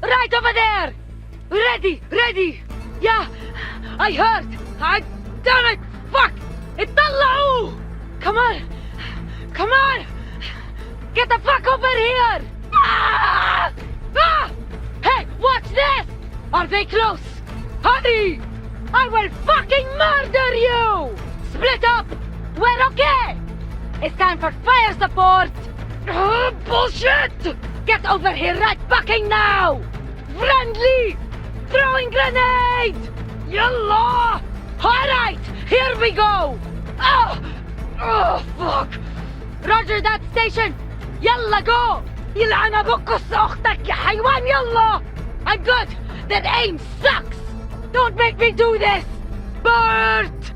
Right over there! Ready! Yeah, I heard! Damn it! Fuck! Ittala'u! Come on! Get the fuck over here! Ah! Hey, watch this! Are they close? Hurry! I will fucking murder you! Split up! We're okay! It's time for fire support! Bullshit! Get over here right fucking now! Friendly! Throwing grenade! Yallah! Alright, here we go! Oh, fuck! Roger that station! Yalla go! يلعن ابوك اختك يا حيوان يلا! I'm good! That aim sucks! Don't make me do this! Bert!